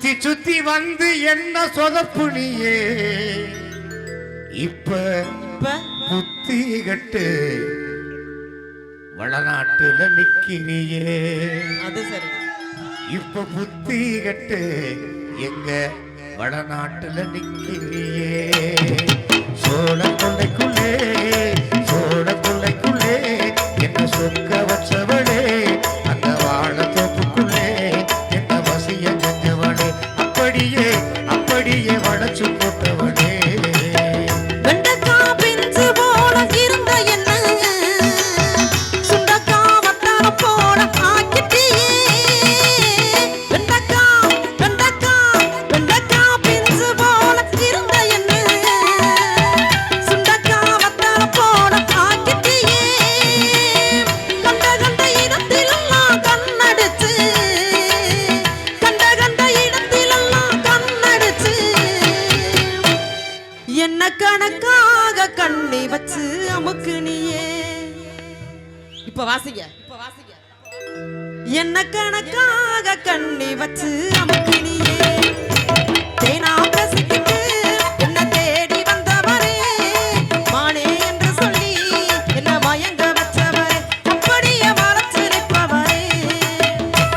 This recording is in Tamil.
சுத்தி சுத்தி வந்து என்ன சொதப்பு நீயே இப்ப புத்தி கட்டு வளநாட்டுல நிக்கிறியே. அது சரி. இப்ப புத்தி கட்டு எங்க வடநாட்டுல நிக்கிறியே. சோழ கொள்ளைக்குள்ளே சோழ கொள்ளைக்குள்ளே என்ன சொக்க வச்சவளே, அந்த வாழ தோப்புக்குள்ளே என்ன வசிய செஞ்சவளே, அப்படியே அப்படியே வளைச்சு போட்டவளே. என்ன கணக்காக கண்ணி வச்சு அமுக்கு நீயே. இப்ப வாசிங்க. என்ன கணக்காக கண்ணி வச்சு